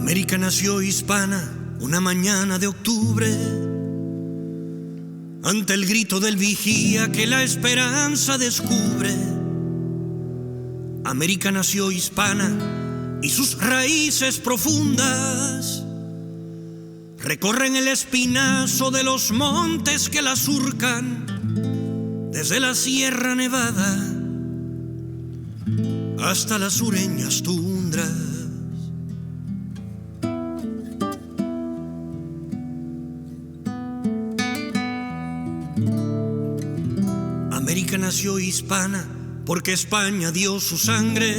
América nació hispana una mañana de octubre, ante el grito del vigía que la esperanza descubre. América nació hispana y sus raíces profundas recorren el espinazo de los montes que la surcan, desde la Sierra Nevada hasta las sureñas tundras. América nació hispana porque España dio su sangre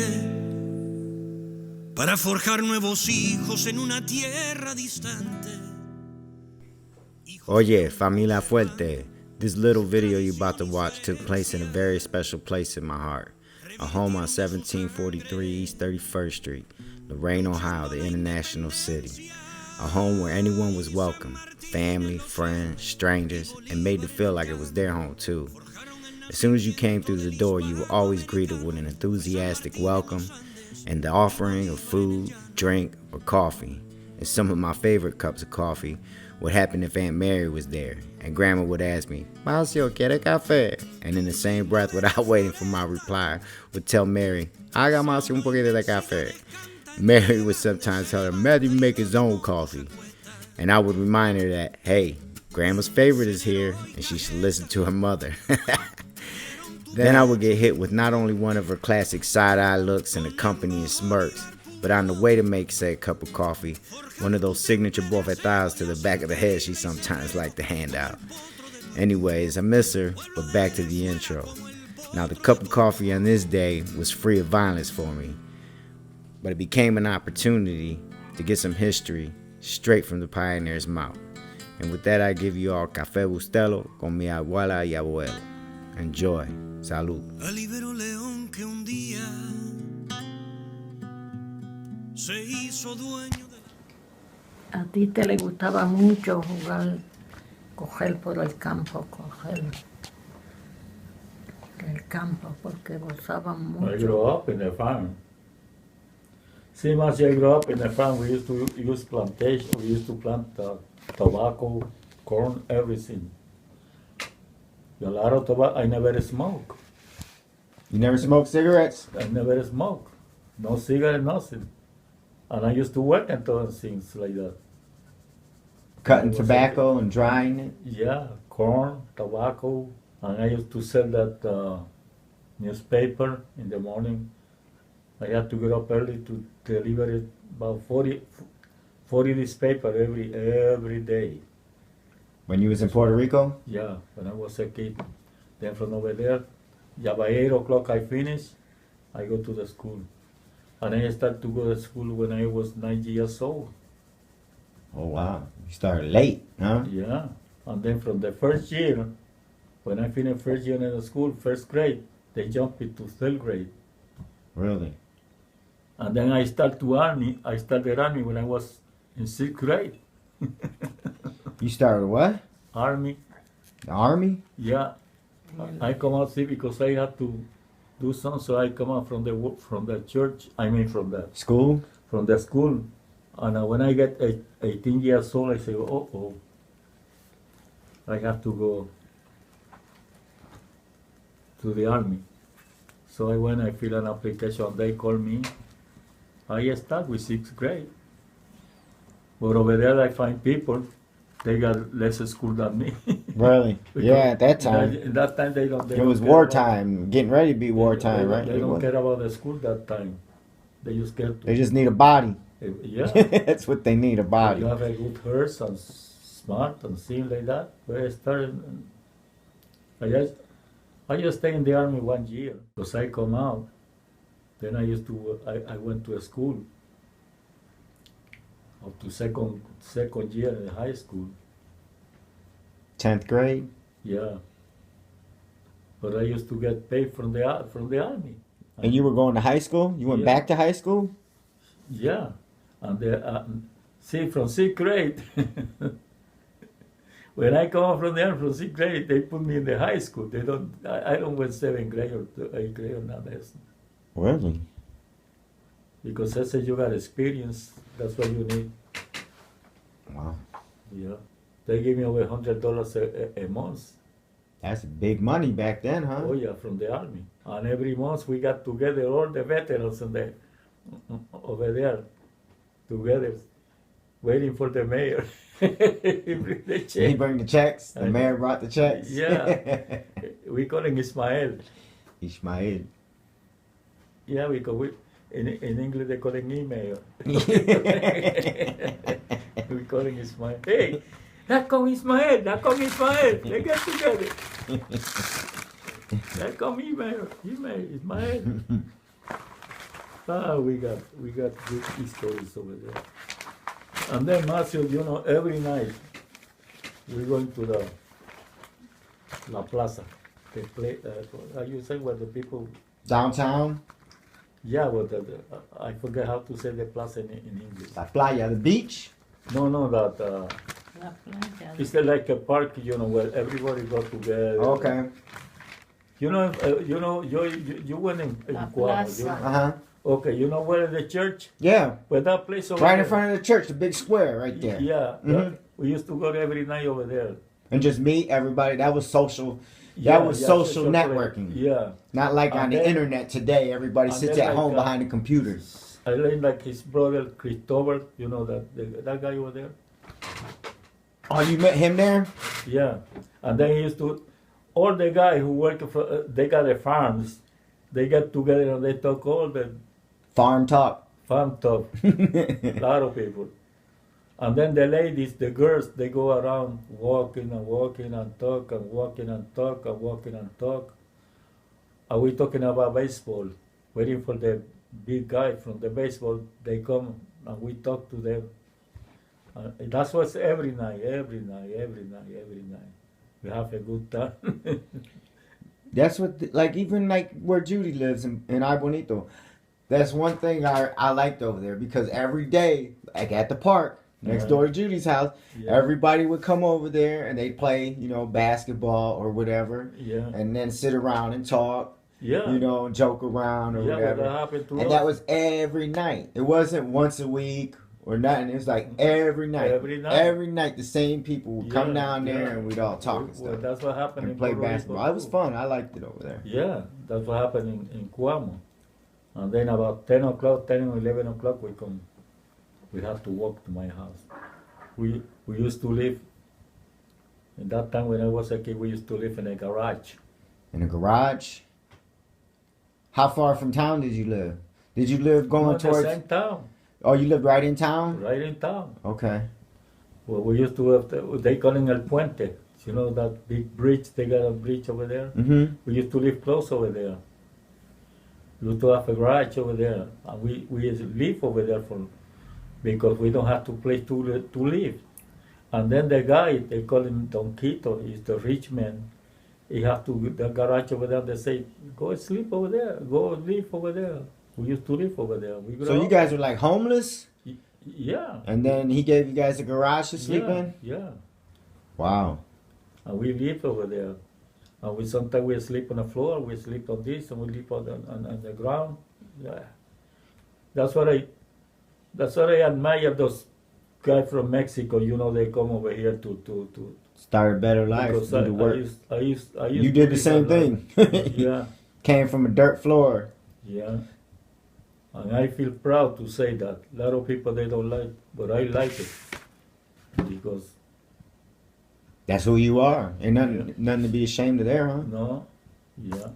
para forjar nuevos hijos en una tierra distante. Oye, familia fuerte, this little video you're about to watch took place in a very special place in my heart. A home on 1743 East 31st Street, Lorain, Ohio, the international city. A home where anyone was welcome, family, friends, strangers, and made to feel like it was their home too. As soon as you came through the door, you were always greeted with an enthusiastic welcome and the offering of food, drink, or coffee. And some of my favorite cups of coffee would happen if Aunt Mary was there, and Grandma would ask me, "Marcio, ¿quiere café?" And in the same breath, without waiting for my reply, would tell Mary, "Haga Marcio un poquito de café." Mary would sometimes tell her, "Matthew make his own coffee." And I would remind her that, hey, Grandma's favorite is here, and she should listen to her mother. Then I would get hit with not only one of her classic side-eye looks and accompanying smirks, but on the way to make said cup of coffee, one of those signature bofetadas to the back of the head she sometimes liked to hand out. Anyways, I miss her, but back to the intro. Now, the cup of coffee on this day was free of violence for me, but it became an opportunity to get some history straight from the pioneer's mouth. And with that, I give you all Cafe Bustelo con mi Abuela y Abuelo. Enjoy. Salud. Al ibero león que un día se hizo dueño de... A ti te le gustaba mucho jugar, coger por el campo, coger el campo, porque gozaban mucho. I grew up in a farm. See, much I grew up in a farm. We used to use plantation. We used to plant tobacco, corn, everything. A lot of tobacco. I never smoke. You never smoked cigarettes? I never smoke. No cigarette, nothing. And I used to work and those things like that. Cutting tobacco and drying it? Yeah, corn, tobacco. And I used to sell that newspaper in the morning. I had to get up early to deliver it, about 40 newspaper every day. When you was in Puerto Rico? Yeah, when I was a kid. Then from over there, yeah, by 8 o'clock I finish, I go to the school. And I started to go to school when I was 9 years old. Oh, wow. You started late, huh? Yeah, and then from the first year, when I finished first year in the school, first grade, they jumped me to third grade. Really? And then I started army when I was in sixth grade. You started what? Army. The Army? Yeah. I come out sick because I had to do something, so I come out from the church. I mean, from the School? From the school. And when I get 18 years old, I say, oh, I have to go to the army. So I went, I fill an application, they called me. I start with sixth grade. But over there I find people, they got less school than me. Really? Yeah, at that time. In that time they don't. It was wartime, getting ready to be wartime, right? They don't care about the school that time. They just care to. They just need a body. Yeah. That's what they need, a body. You have a good horse and smart and things like that. Where I started, I just stayed in the army 1 year. Because I come out, then I went to a school up to second year in high school. 10th grade? Yeah. But I used to get paid from the army. And you were going to high school? You went back to high school? Yeah. And see, from sixth grade, when I come out from there from sixth grade, they put me in the high school. I don't went seventh grade or eighth grade or nothing. Really? Because they say you got experience. That's what you need. Wow. Yeah. They give me over $100 a month. That's big money back then, huh? Oh yeah, from the army. And every month we got together, all the veterans and the, over there, together, waiting for the mayor. He bring the He check. bring the checks. The mayor brought the checks. Yeah. We call him Ismael. Ishmael. Yeah, because we, in English they call him email. We call him Ismael. Hey, that come Ismael, that come Ismael. They get together. That come email, Ismael. We got good stories over there. And then Marcio, you know, every night we going to the La Plaza. They play, how you say where the people. Downtown. Yeah, but I forget how to say the plaza in English. La playa, the beach. No, that La playa. it's like a park, you know, where everybody go together. Okay. You know, you went in La Cuamo, you Plaza. know? Uh-huh. Okay, you know where the church? Yeah. Where that place over Right there? in front of the church, the big square right there. Yeah, Mhm. we used to go there every night over there. And just meet everybody. That was social. Yeah, That was yeah, social play. networking. Yeah. Not like And on the then- internet today. Everybody and sits then at like, home behind the computers. I learned like his brother Christopher, you know that guy over there? Oh, you met him there? Yeah, and then he used to, all the guys who work for, they got the farms, they get together and they talk all the Farm talk. farm talk, a lot of people. And then the ladies, the girls, they go around walking and walking and talk and walking and talk and walking and talk. Are we talking about baseball? Waiting for the big guy from the baseball, they come and we talk to them. That's what's every night. We have a good time. That's what, like, even like where Judy lives in Ay Bonito. That's one thing I liked over there because every day, like at the park, next Yeah. door to Judy's house, Yeah. everybody would come over there and they'd play, you know, basketball or whatever. Yeah. And then sit around and talk, Yeah. you know, joke around or Yeah, but whatever. that happened to And us. that was every night. It wasn't once a week or nothing. It was like every night. Every night. Every night, the same people would come Yeah, down there yeah. and we'd all talk and Well, stuff. that's what happened And in play Puerto Rico, basketball. It was too. fun. I liked it over there. Yeah, that's what happened in Cuamo. And then about 10 o'clock, 10 or 11 o'clock, we have to walk to my house. We used to live, in that time when I was a kid, we used to live in a garage. In a garage? How far from town did you live? Did you live going Not the towards... same town, Oh, you lived right in town? right in town. Okay. Well, we used to have, they call it El Puente. You know that big bridge, they got a bridge over there? Mm-hmm. We used to live close over there. We used to have a garage over there. And we live over there because we don't have to place to live. And then the guy, they call him Don Quito, he's the rich man. He have to, the garage over there, they say, go sleep over there, go live over there. We used to live over there. We So grew you up. guys were like homeless? Yeah. And then he gave you guys a garage to sleep in? Yeah. Wow. And we live over there. And sometimes we sleep on the floor, we sleep on this, and we sleep on the ground. Yeah. That's what I admire those guys from Mexico. You know, they come over here to Start a better life. because Do the work. I used You to did the live same that life. thing. Yeah, Came from a dirt floor. yeah. And I feel proud to say that. A lot of people they don't like, but I like it because That's who you are. Ain't nothing to be ashamed of there, huh? no, yeah,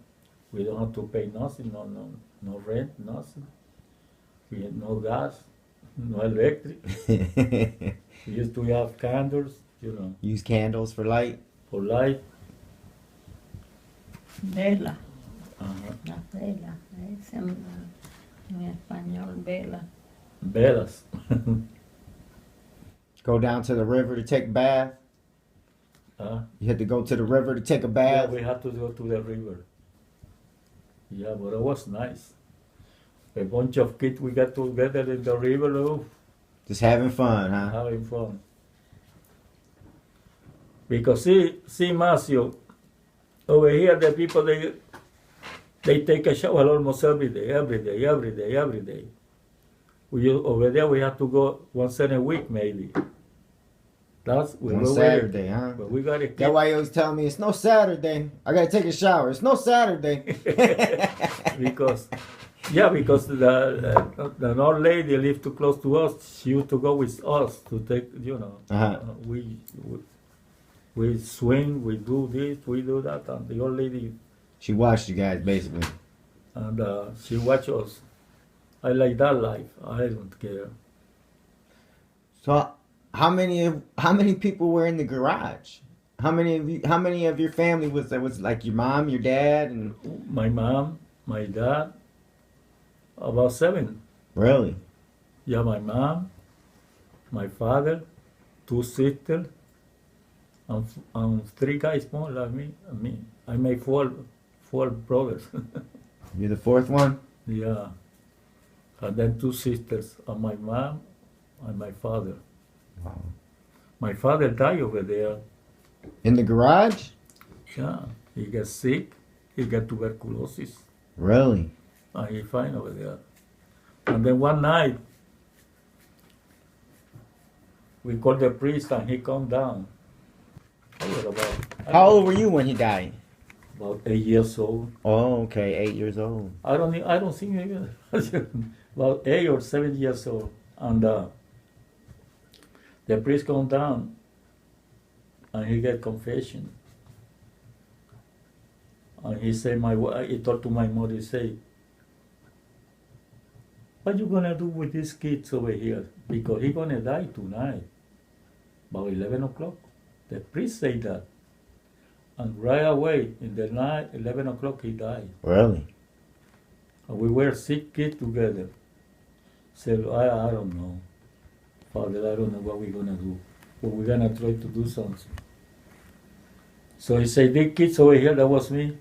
we don't have to pay nothing, no rent, nothing. We had no gas, no electric. We used to have candles, you know, Use candles for light. for light. Vela, Uh-huh. la vela, es en español vela. Velas. Go down to the river to take a bath. You had to go to the river to take a Yeah, bath. we had to go to the river. Yeah, but it was nice. A bunch of kids, we got together in the river, Just having fun, huh? having fun. Because see, Marcio, over here the people they take a shower almost every day. over there we have to go once in a week maybe. That's On Saturday, huh? But we gotta That's why you always tell me it's no Saturday. I gotta take a shower. It's no Saturday. because the old lady lived too close to us. She used to go with us to take, we swing, we do this, we do that, and the old lady. She watched you guys basically. And she watched us. I like that life. I don't care. So, how many people were in the garage? How many of your family was there? Was like your mom, your dad, and My mom, my dad, about 7. really? Yeah, my mom, my father, 2 sisters, and 3 guys more like me. I made 4 brothers. You're the 4th one? Yeah. And then 2 sisters, and my mom and my father. Wow. My father died over there. In the garage? Yeah. He got sick. He got tuberculosis. Really? And he fine over there. And then one night, we called the priest and he come down. I was How old were you when he died? about 8 years old. Oh, okay, 8 years old. I don't think even about 8 or 7 years old. And the priest come down and he get confession. And he say, he told to my mother, he say, what you gonna do with these kids over here? Because he gonna die tonight, about 11 o'clock. The priest say that. And right away, in the night, 11 o'clock, he died. Really? And we were 6 kids together. Said, I don't know. Father, I don't know what we're gonna do. But we're gonna try to do something. So he said, the kids over here, that was me.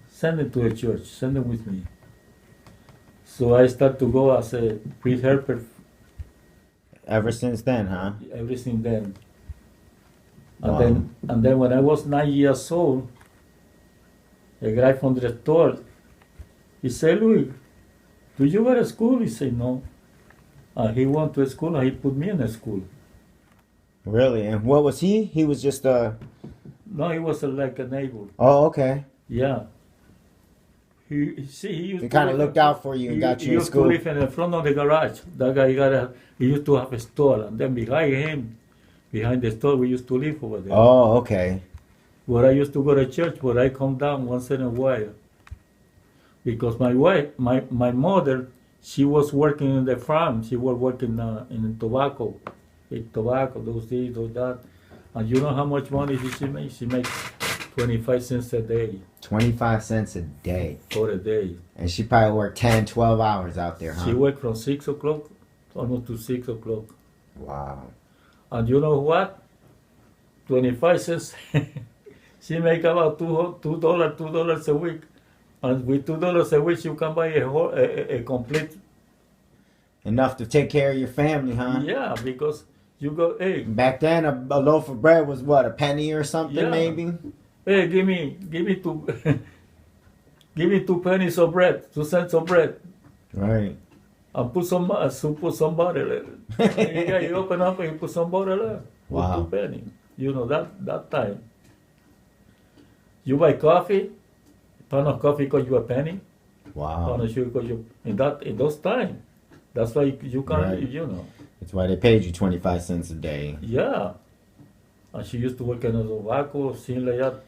Send them to the church. Send them with me. So I start to go as a priest helper. Ever since then, huh? Everything then. Wow. And then when I was 9 years old, a guy from the store, he said, Louis, do you go to school? He said, no. And he went to school and he put me in a school. Really? And what was he? He was just a... No, he was like a neighbor. Oh, okay. Yeah. He used He kind of looked out for you and got you in school. He used to live in the front of the garage. That guy he used to have a store. And then behind him, behind the store, we used to live over there. Oh, okay. Where I used to go to church, where I come down once in a while. Because my wife, my mother, she was working in the farm. She was working in tobacco. Big tobacco, those things, those that. And you know how much money she makes? She makes 25 cents a day. 25 cents a day. For a day. And she probably worked 10, 12 hours out there, huh? She worked from 6 o'clock almost to 6 o'clock. Wow. And you know what? 25 cents. She make about $2 a week. And with $2 a week, you can buy a complete. Enough to take care of your family, huh? Yeah, because you go, hey. Back then, a loaf of bread was what, a penny or something, maybe? Hey, give me 2, give me 2 pennies of bread, 2 cents of bread. Right. And put some butter in it. Yeah, you open up and you put some butter there. Wow. 2 pennies. You know, that time. You buy coffee, pound of coffee cost you a penny. Wow. Pound of sugar cost you, in those times. That's why you can't, Right. you know. That's why they paid you 25 cents a day. Yeah. And she used to work in a tobacco, things like that.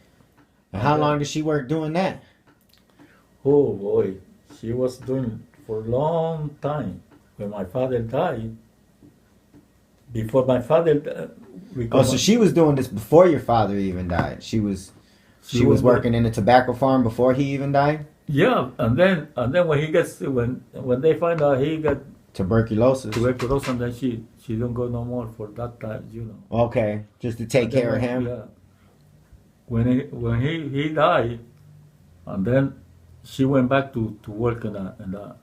And how long did she work doing that? Oh boy, she was doing it for a long time. When my father died, before my father, So she was doing this before your father even died. She was working in a tobacco farm before he even died? Yeah, and then when he gets when they find out he got Tuberculosis. and then she don't go no more for that time, you know. Okay, just to take care of him. Yeah. When he died, and then she went back to work in the.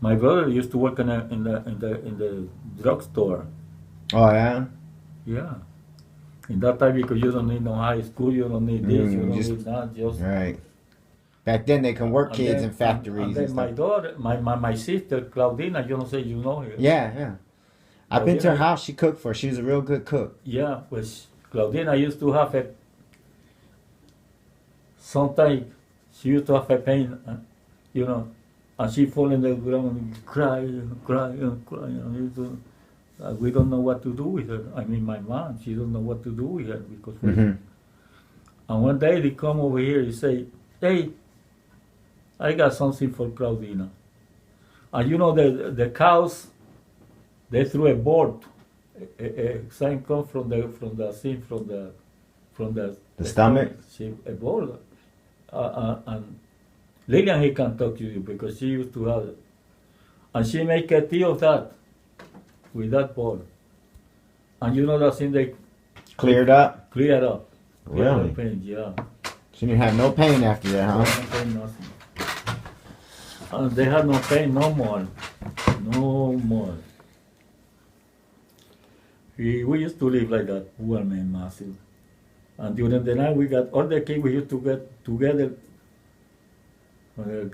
My brother used to work in the drugstore. Oh yeah. Yeah. In that time, because you don't need no high school, you don't need this, you don't need that, just. Right. Back then they can work And kids then- in factories And and then my stuff. daughter, my sister Claudina, you know, say you know her. Yeah. I've been to her Claudina- house. She cooked for. She was a real good cook. Yeah, pues Claudina used to have a. Sometimes she used to have a pain, you know, and she fall in the ground and cry and cry and cry. We don't know what to do with her. I mean, my mom, she don't know what to do with her because. And one day they come over here and say, "Hey, I got something for Claudina." And you know the cows, they threw a board. A sign come from the stomach? She, a board. And Lillian, he can talk to you because she used to have it. And she make a tea of that with that board. And you know that thing they Cleared up. clear up. Clear Really? the pain, yeah. She didn't have no pain after that, They huh? had no pain, nothing. And they had no pain no more. No more. We used to live like that, poor man, massive. And during the night we got all the kids, we used to get together on the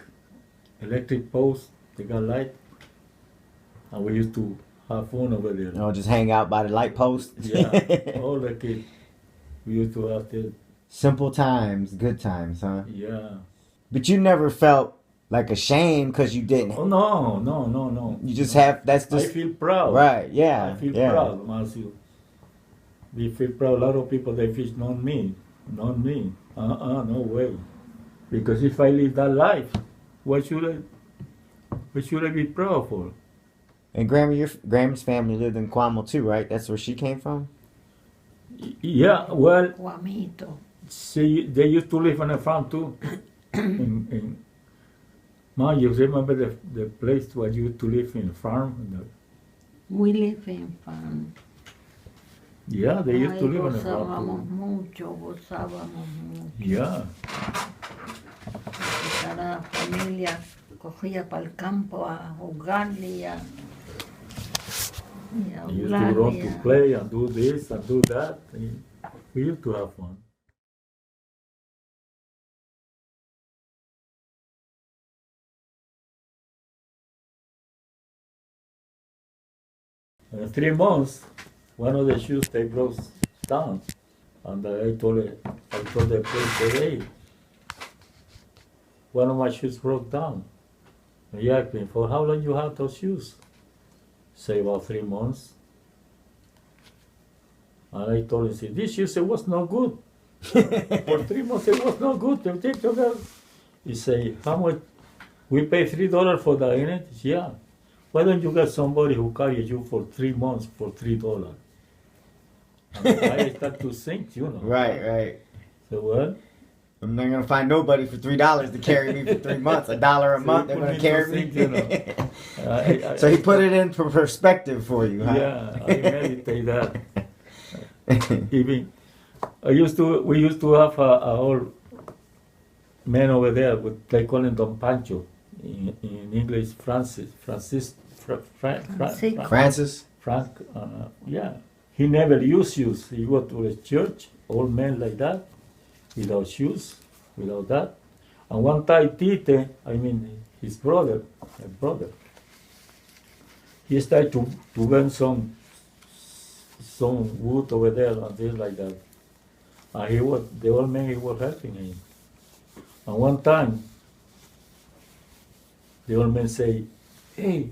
electric post, they got light, and we used to have fun over there. You know, just hang out by the light post. Yeah, all the kids. We used to have the, Simple times, good times, huh? yeah. But you never felt like ashamed because you didn't. Oh no. You just have. That's I just feel proud. right. Yeah. I feel yeah. proud, Marcio. We feel proud. A lot of people they fish, not me. No way. Because if I live that life, what should I be proud for? And Grammy's family lived in Cuamo too, right? That's where she came from. Yeah, well, Guamito. they used to live on a farm too. in Mom, you remember the place where you used to live in farm? We live in farm. Yeah, they used to Ahí live on a gozábamos farm mucho, gozábamos mucho. too. Yeah. Y cada familia cogía para el campo a jugar y a We used to hablar. run to play and do this and do that. We used to have fun. In 3 months, one of the shoes they broke down, and I told the place today, one of my shoes broke down. And he asked me, for how long you have those shoes? Say about 3 months. And I told him, see, this shoes it was no good. For 3 months it was no good. They take it. He say, how much? We pay $3 for the unit? Yeah. Why don't you get somebody who carries you for 3 months for $3? And I start to think, you know. Right. So what? I'm not gonna find nobody for $3 to carry me for 3 months. $1 a month, they're put gonna me carry to me. think, you know. So he put it in for perspective for you, huh? Yeah, I meditate that. Even we used to have a old man over there. They call him Don Pancho. In English, Francis. Francis? Frank. Yeah. He never used shoes. He go to the church, old man like that, without shoes, without that. And one time, Tite, I mean his brother, he started to burn some wood over there and things like that. And the old man, he was helping him. And one time, the old man say, "Hey,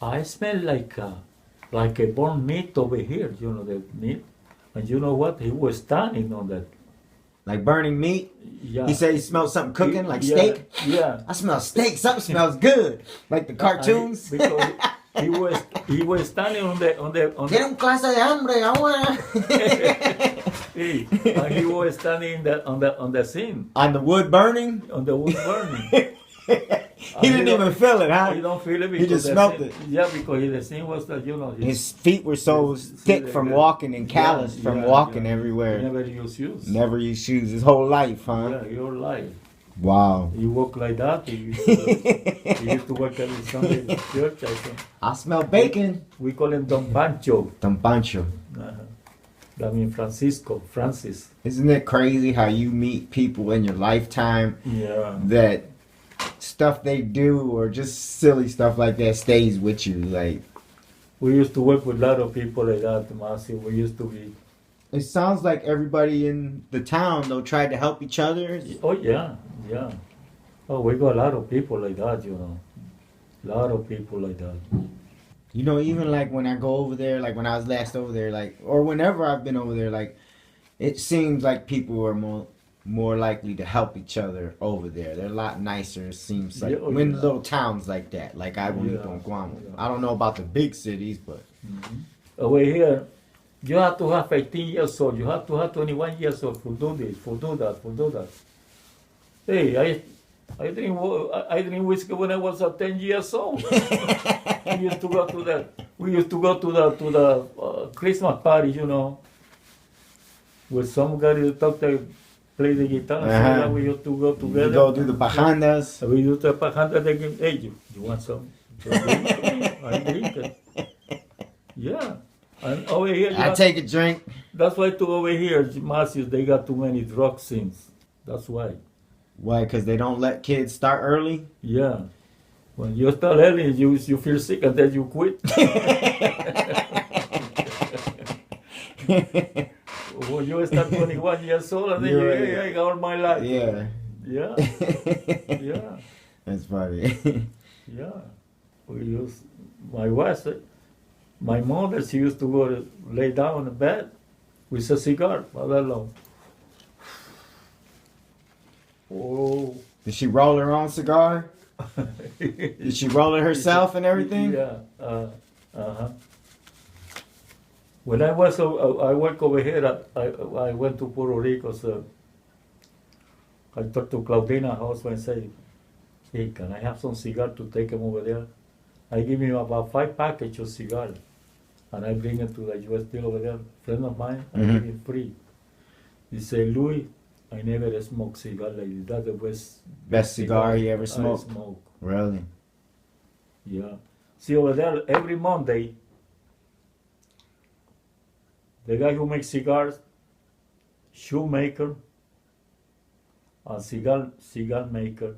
I smell like a burnt meat over here, you know, the meat." And you know what? He was standing on that. Like burning meat? Yeah. He said he smelled something cooking, like Yeah, steak? Yeah. I smell steak. Something smells good. Like the cartoons. Because he was standing on the Tiene un clase de hambre ahora. and he was standing on the scene, On the wood burning? on the wood burning. He didn't even feel it, huh? He don't feel it He because just the smelt scene- it. Yeah, because the scene was that, you know, His feet were so thick from walking and calloused from walking He everywhere. never used shoes. Never used shoes his whole life, huh? Yeah, your life. Wow. He walked like that. He used to work every Sunday in church, I think. I smell bacon. We call him Don Pancho. Don Pancho. Uh-huh. I mean Francis. Isn't it crazy how you meet people in your lifetime Yeah. that stuff they do or just silly stuff like that stays with you? Like, We used to work with a lot of people like that, Masi. We used to be. it sounds like everybody in the town though tried to help each other. Oh yeah, yeah. Oh, we got a lot of people like that, you know. A lot of people like that. You know, even like when I go over there, like when I was last over there, like, or whenever I've been over there, like, it seems like people are more likely to help each other over there. They're a lot nicer. It seems like Yeah, oh, when yeah. little towns like that, like I Yeah, on Guam. yeah. I don't know about the big cities, but Over here, you have to have 18 years old. You have to have 21 years old to do this, to do that, to do that. Hey, I drink whiskey when I was 10 years old. We used to go to that. We used to go to the Christmas party, you know, with some guy that talk to play the guitar. Uh-huh. So we used to go together. you go do the pajandas. We used to pajanda. They give, hey, you want some? So I drink it. Yeah. And over here, I take a drink. that's why too over here, Masius, they got too many drug scenes. That's why. Why? Because they don't let kids start early. Yeah. When you start early, you feel sick and then you quit. When you start 21 years old and then You're hey, right. I got all my life. Yeah. Yeah. Yeah. That's funny. Yeah. We used, my wife, my mother, she used to go to lay down in the bed with a cigar all alone. Oh. Did she roll her own cigar? Did she roll it herself and everything? Yeah. Uh-huh. When I was, I work over here, I went to Puerto Rico, so I talked to Claudina husband and say, hey, can I have some cigar to take him over there? I give him about 5 packages of cigar, and I bring it to the U.S. deal over there. Friend of mine, I give him free. He said, Louis, I never smoked cigar like this. That's the Best cigar he ever I smoked. smoke. Really? Yeah. See over there, every Monday, the guy who makes cigars, shoemaker, a cigar maker,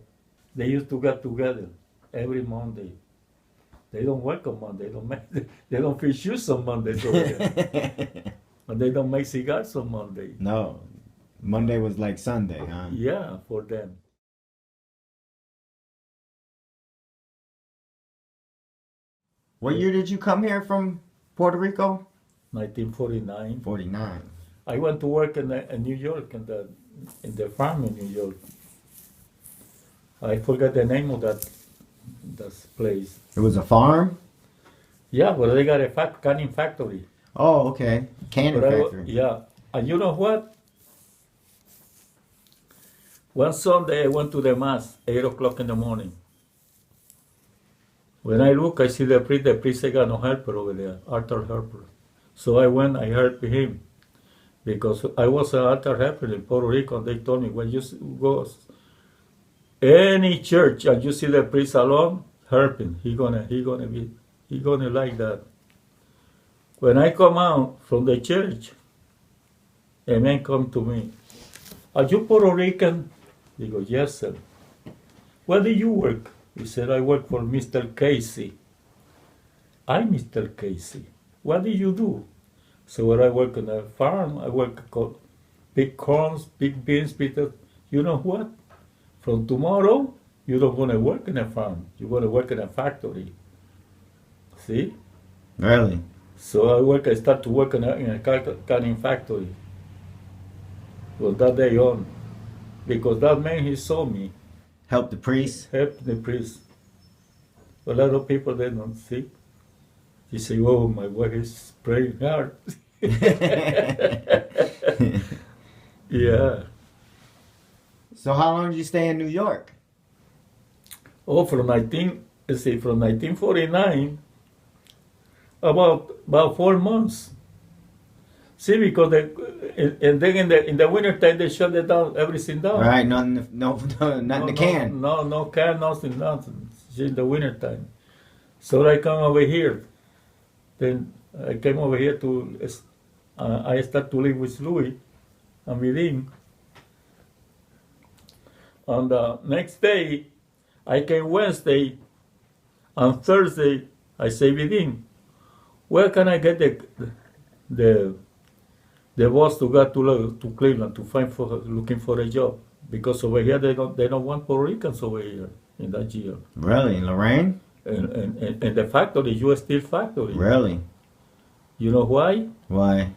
they used to get together every Monday. They don't work on Monday. They don't fish shoes on Mondays over there. And they don't make cigars on Monday. No. Monday was like Sunday, huh? Yeah, for them. What year did you come here from Puerto Rico? 1949. 49. I went to work in New York, in the farm in New York. I forgot the name of that place. It was a farm? Yeah, but they got a canning factory. Oh, okay. Canning But factory. yeah, and you know what? One Sunday I went to the mass, 8 o'clock in the morning. When I look, I see the priest got no helper over there, Arthur Harper. So I went, I helped him. Because I was an altar helper in Puerto Rico, and they told me, when you go any church and you see the priest alone, helping, he gonna like that. When I come out from the church, a man come to me, are you Puerto Rican? He goes, yes, sir. Where do you work? He said, I work for Mr. Casey. I'm Mr. Casey. What do you do? So when I work on a farm, I work on big corns, big beans, because you know what? From tomorrow, you don't want to work in a farm. You want to work in a factory. See? Really? So I start to work in a canning factory. Well, that day on. Because that man, he saw me. Help the priest? Help the priest. A lot of people, they don't see. He say, oh, my wife is praying hard. Yeah. So how long did you stay in New York? Oh, from 1949, about 4 months. See, because and then in the winter time they shut it down, everything down. Right, nothing in the can. No can, nothing. See, in the winter time. So I come over here. Then I came over here I started to live with Louis and with him. On the next day, I came Wednesday, and Thursday, I say with him, where can I get the boss to go to Cleveland to find looking for a job? Because over here they don't want Puerto Ricans over here in that year. Really? In Lorraine? And the factory, U.S. Steel factory. Really? You know why? Why?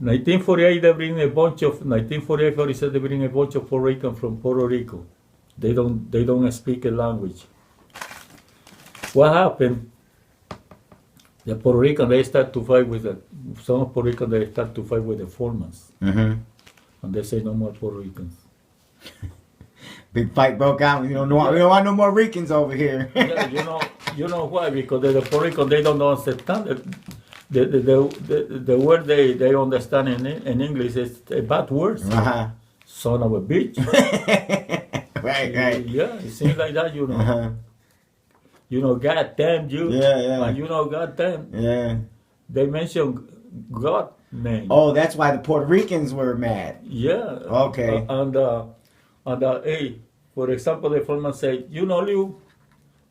1948 they bring a bunch of 1948 47 they bring a bunch of Puerto Ricans from Puerto Rico. They don't speak a language. What happened? The Puerto Rican they start to fight with some Puerto Rican they start to fight with the foremen, Mm-hmm. and they say no more Puerto Ricans. Big fight broke out. We don't want no more Ricans over here. Yeah, you know why? Because the Puerto Rican they don't understand it. The word they understand in English is a bad word. Uh-huh. Son of a bitch. Right. Yeah, it seems like that, you know. Uh-huh. You know, God damn you. Yeah. And you know, God damn. Yeah. They mention God name. Oh, that's why the Puerto Ricans were mad. Yeah. Okay. Hey, for example, the foreman say, you know, Liu,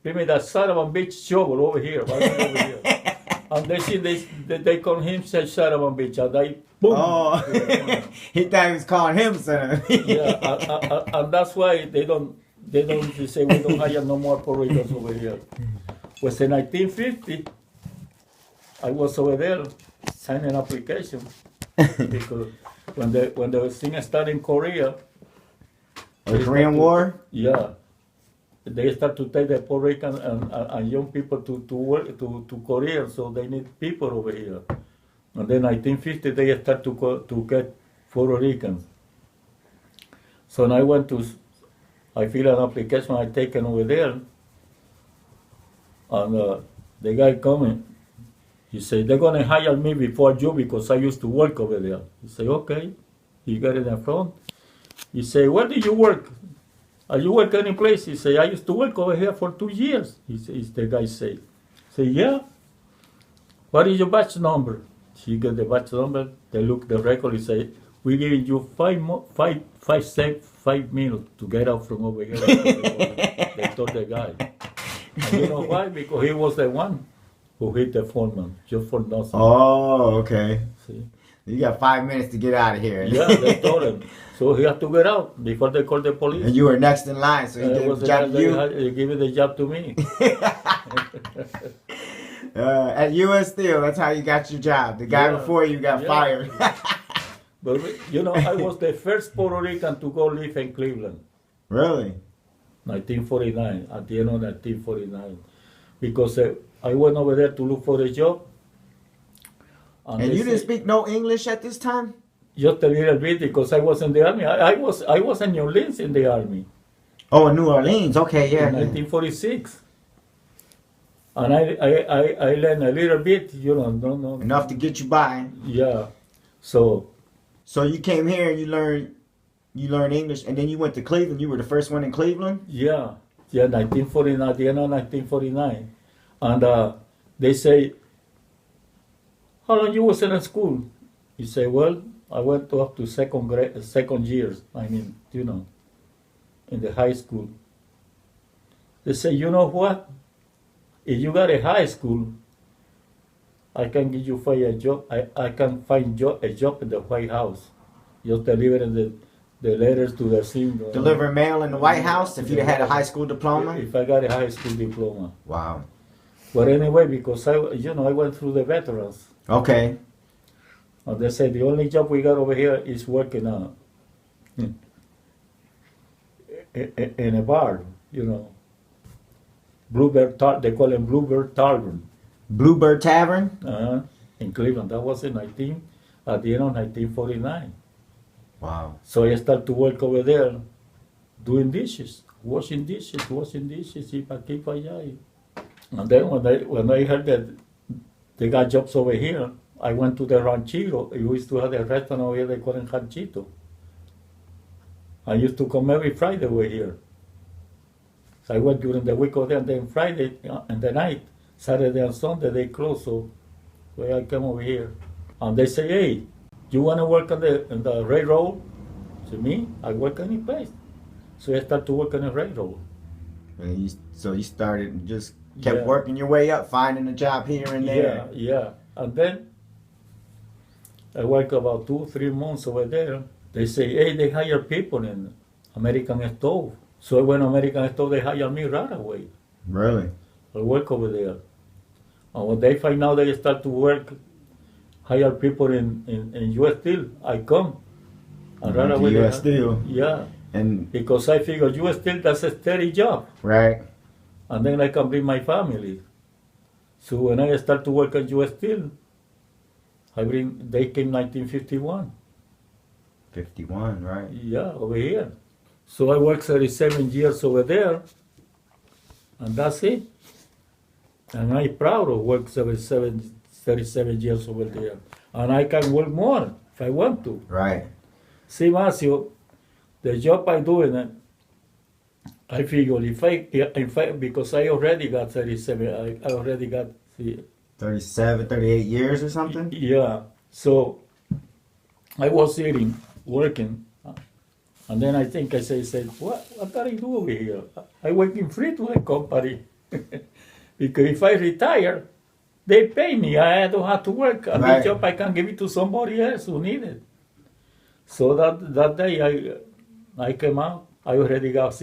give me that son of a bitch shovel over here. Right over here. And they see they call him son of a bitch. And they boom. Oh, he thought he was calling him son. Yeah, and that's why they don't say we don't hire no more Puerto Ricans over here. Was in 1950, I was over there signing an application because when the thing started in Korea, The Korean War? yeah, they start to take the Puerto Rican and young people to work to Korea, so they need people over here. And then 1950 they start to get Puerto Ricans. So when I fill an application I taken over there, and the guy coming, he said they're gonna hire me before you because I used to work over there. He said okay. He got in the front. He said, where do you work? Are you work any place? He said, I used to work over here for 2 years. The guy say, yeah. What is your batch number? He got the batch number. They look the record. He say, we're giving you 5 minutes to get out from over here. They told the guy. And you know why? Because he was the one who hit the foreman just for nothing. Oh, okay. See? You got 5 minutes to get out of here. Yeah, they told him. So he had to get out before they called the police. And you were next in line, so he gave the job to you. He gave the job to me. At U.S. Steel, that's how you got your job. The guy before you got fired. But you know, I was the first Puerto Rican to go live in Cleveland. Really? 1949, at the end of 1949. Because I went over there to look for a job. And you didn't speak no English at this time? Just a little bit because I was in the army. I was in New Orleans in the army. Oh, in New Orleans. Okay, yeah. In 1946. And I learned a little bit, you know, no. Enough to get you by. Yeah. So you came here and you learned English, and then you went to Cleveland. You were the first one in Cleveland? Yeah, 1949, the end of 1949. And they say, how long you was in school? You say, well, I went up to second years. I mean, you know, in the high school. They say, you know what? If you got a high school, I can give you a job. I can find a job in the White House. Just delivering the letters to the scene. Deliver mail in the White House if you had a high school diploma? If I got a high school diploma. Wow. But anyway, because I went through the veterans. Okay. And they said the only job we got over here is working in a bar, you know. They call them Bluebird Tavern. Bluebird Tavern? In Cleveland. That was at the end of 1949. Wow. So I started to work over there, doing dishes, washing dishes, y pa' aquí, pa' allá. And then when I heard that they got jobs over here, I went to the Ranchito. We used to have a restaurant over here they call it Ranchito. I used to come every Friday over here. So I went during the week over there, and then Friday and the night, Saturday and Sunday they closed. So So I came over here. And they say, hey, you want to work on the railroad? To me, I work any place. So I started to work on the railroad. And so you started, just kept Yeah. working your way up, finding a job here and there. Yeah. And then I work about 2-3 months over there. They say, hey, they hire people in American Stove. So when American Stove, they hire me right away. Really? I work over there. And when they find out they start to work, hire people in U.S. Steel, I come. And right away, U.S. Steel. Yeah. And Because I figure U.S. Steel, that's a steady job. right. And then I can bring my family. So when I start to work at U.S. Steel, they came 1951. 51, right? Yeah, over here. So I worked 37 years over there, and that's it. And I'm proud of work 37 years over there. And I can work more if I want to. Right. See, Marcio, the job I do, I figure if I because I already got 37, I already got, see, 37, 38 years or something? yeah. So I was sitting, working, and then I think I said, what can I do over here? I working free to the company. Because if I retire, they pay me. I don't have to work. And Right. this job I can give it to somebody else who need it. So that day I came out. I already got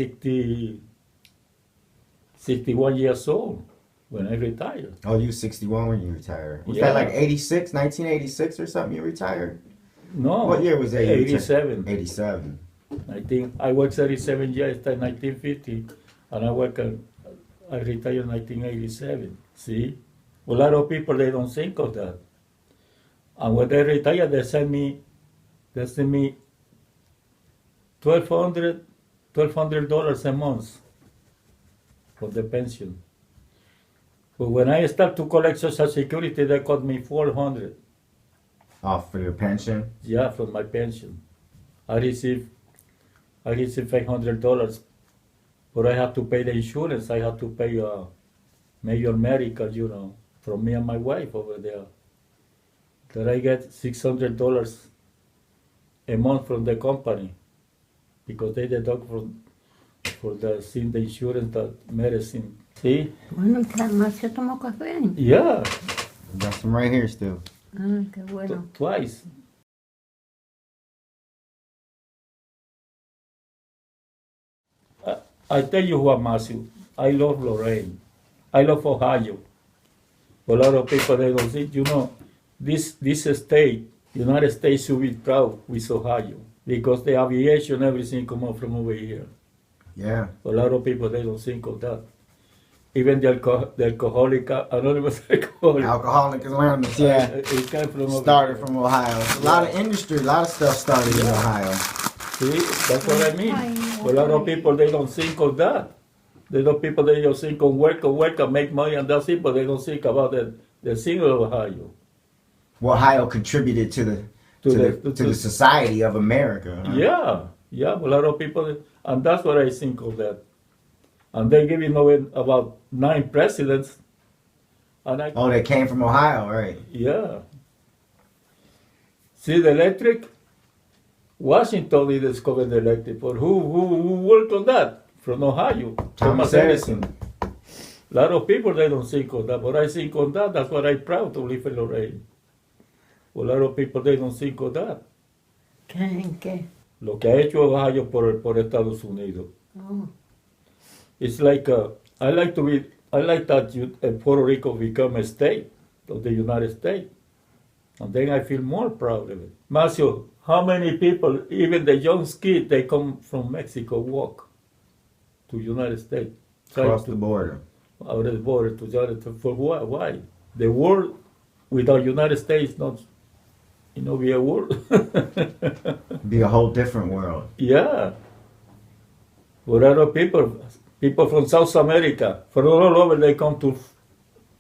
61 years old when I retired. Oh, you 61 when you retired. Was Yeah. that like 86, 1986 or something you retired? No. What year was that you retired? 87. 87. I think I worked 37 years in 1950, and I retired in 1987. See? A lot of people, they don't think of that. And when they retire, they send me $1,200 a month for the pension. But when I start to collect Social Security, they cut me $400. Off for your pension? Yeah, from my pension. I receive $500, but I have to pay the insurance. I have to pay major medical, from me and my wife over there. That I get $600 a month from the company because they deduct for the insurance, the medicine. See? Bueno, ¿y Marcio tomó café? Yeah, Got some right here still. Ah, qué bueno. twice. I tell you what, Matthew, I love Lorraine. I love Ohio. A lot of people, they don't think, this state, United States should be proud with Ohio because the aviation, everything come up from over here. Yeah. A lot of people, they don't think of that. Even the alcoholic, anonymous alcoholic. Alcoholics Anonymous, yeah. It came from over Started here. from Ohio. A lot of industry, a lot of stuff started in Ohio. See, that's what I mean. A lot of people, they don't think of that. They don't people, they just think of work and make money and that's it, but they don't think about the single Ohio. Well, Ohio contributed to the society of America. Huh? Yeah, a lot of people, and that's what I think of that. And they giving away about 9 presidents. And Oh, they came from Ohio, right? Yeah. See the electric? Washington they discovered the electric, but who worked on that? From Ohio, Thomas Edison. A lot of people, they don't think of that, but I think on that. That's what I'm proud to live in Lorraine. A lot of people, they don't think of that. ¿En qué? Lo que ha hecho Ohio por Estados Unidos. Oh, It's like, I like that Puerto Rico become a state of the United States. And then I feel more proud of it. Marcio, how many people, even the young kids, they come from Mexico, walk to United States. Across the border. Out of the border to United States. For what? Why? The world without United States not, be a world. Be a whole different world. Yeah. But other people from South America, from all over, they come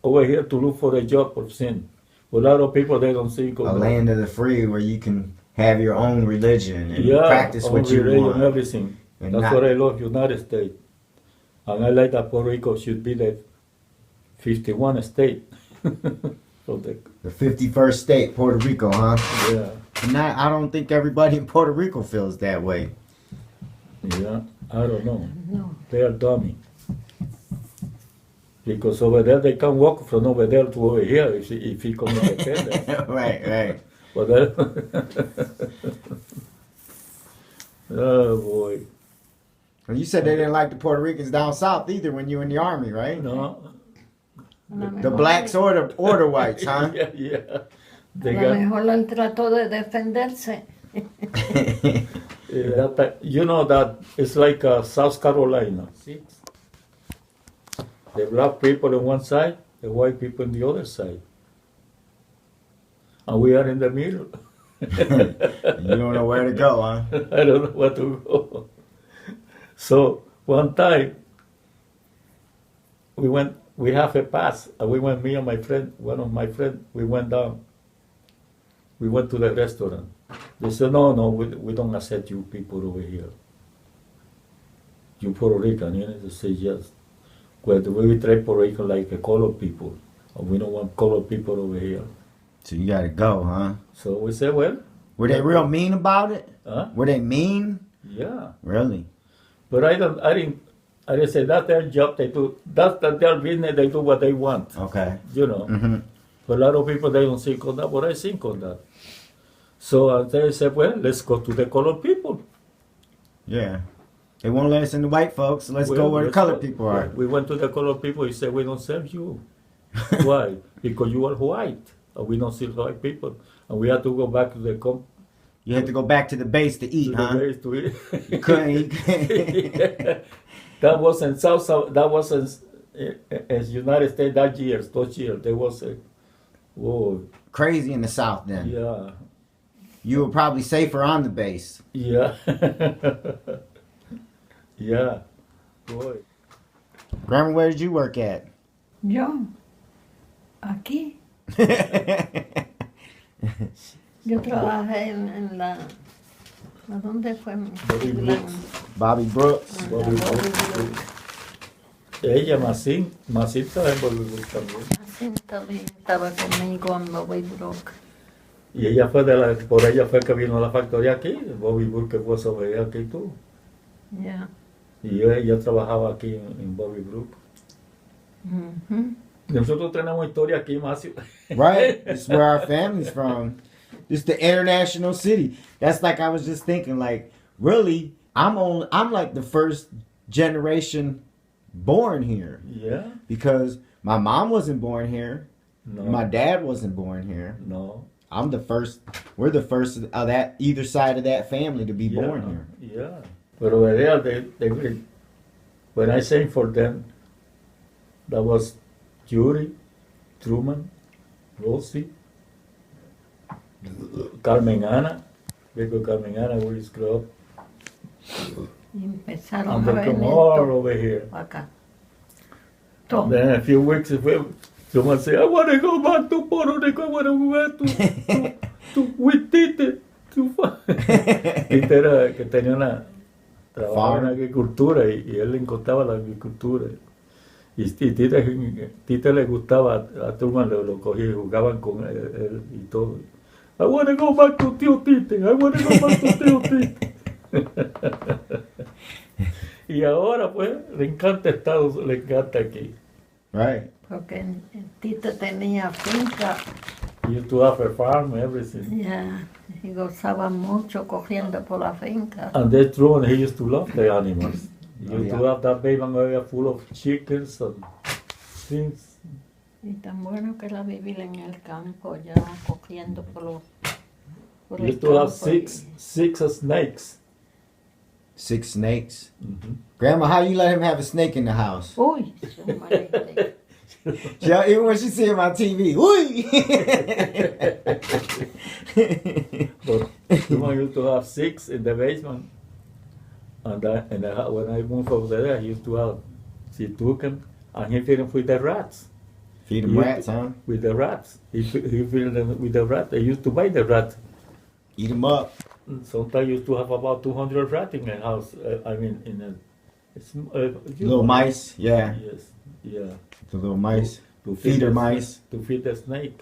over here to look for a job or sin. A lot of people, they don't think of A land of the free where you can have your own religion and practice what you religion, want. everything. And That's not- what I love, United States. And I like that Puerto Rico should be the 51 state. from the The 51st state, Puerto Rico, huh? yeah. And I don't think everybody in Puerto Rico feels that way. Yeah, I don't know. No. They are dummy. Because over there they can walk from over there to over here if he comes independent. Right. But oh boy. Well, you said they didn't like the Puerto Ricans down south either when you were in the army, right? No. The blacks or the whites, huh? Yeah. A They lo got, mejor él trató de defenderse. you know that it's like South Carolina. See? The black people on one side, the white people on the other side. And we are in the middle. You don't know where to go, huh? I don't know where to go. So one time we have a pass, and we went, me and my friend, one of my friends, we went down. We went to the restaurant. They said, no, we don't accept you people over here. You Puerto Rican, you know, they say yes. Well, we treat Puerto Rican like a colored people, and we don't want colored people over here. So you gotta go, huh? So we said, well. Were they real mean about it? Huh? Were they mean? Yeah. Really? But I didn't say that's their job, they do, that's their business, they do what they want, Okay. you know. Mm-hmm. But a lot of people, they don't think on that, but I think on that. So they said, well, let's go to the colored people. Yeah. They won't let us in the white folks, so let's go Well, where the let's colored go. people are. We went to the colored people, he said, we don't serve you. Why? Because you are white, and we don't serve white people. And we had to go back to the You had to go back to the base to eat, huh? base to eat. You couldn't eat. That was in that was in United States that year, those years. There was a, whoa, Crazy in the South then. yeah, You were probably safer on the base. yeah, yeah, boy. Grandma, where did you work at? Yo, aquí, yo trabajé en la... ¿A dónde fue? Bobby Brooks. Bobby Brooks. Bobby Brooks. Ella, Macín estaba en Bobby Brooks también. Así también estaba conmigo en Bobby Brook. Y ella fue por ella fue que vino a la factoría aquí, Bobby Brooks, que fue sobre aquí tú. Yeah. Y ella trabajaba aquí en Bobby Brooks. Mhm. Nosotros tenemos historia aquí, Macio. Right? This is where our family's from. This is the international city. That's like I was just thinking, like, really, I'm like the first generation born here. Yeah? Because my mom wasn't born here. No. My dad wasn't born here. No. I'm the first. We're the first of that either side of that family to be born here. Yeah. But over there, they when I sang for them, that was Judy, Truman, Rosie, Carmen Ana, because Carmen Ana always grew up. Y empezaron And a they come venir all todos over here. acá. And Todos. then a few weeks ago, someone said, I want to go back to Puerto Rico, I want to go back with Tite. Tite era que tenía trabajaba en agricultura y él le encantaba la agricultura. Y Tite le gustaba, a Truman lo cogía y jugaban con él y todo. I want to go back to Tío Tite, I want to go back to Tío Tite. Y ahora pues le encanta le encanta aquí. Right. Porque Tito tenía finca, He used to have a farm, everything. ya, y gozaba mucho cogiendo por la finca. And that's true, and he used to love the animals. He Oh, used yeah. to have that big area full of chickens and things. Y tan bueno que era vivir en el campo, ya cogiendo por He el used to have campo. six snakes. 6 snakes. Mhm. Grandma, how you let him have a snake in the house? Uy, su madre. Yeah, even when she see him on TV. Uy! But Truman used to have 6 in the basement. And when I moved over there, he used to have, he took them and he fed them with the rats. Feed He him used rats, to- huh? With the rats. He filled them with the rats. They used to buy the rats. Eat him up. Sometimes used to have about 200 rats in a house. I mean, in a you Little know. mice, yeah. Yes, yeah. The little mice. To Feeder the mice. To feed the snake.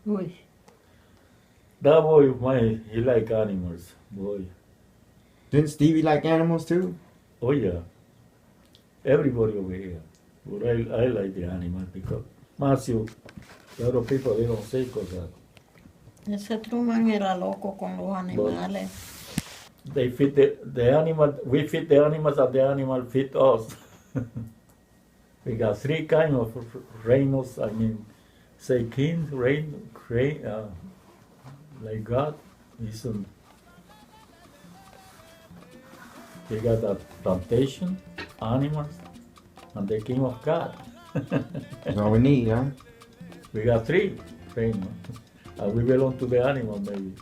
Uy, That boy of mine, he like animals, boy. Didn't Stevie like animals too? Oh yeah, everybody over here. But I like the animal because Matthew, a lot of people they don't say because ese Truman era loco con los animales. they feed the animal. We feed the animals and the animal feed us. We got three kinds of reinos. I mean, say king, reign, like God. We got the plantation, animals, and the king of God. That's all we need, huh? We got three reinos. And we belong to the animal, maybe.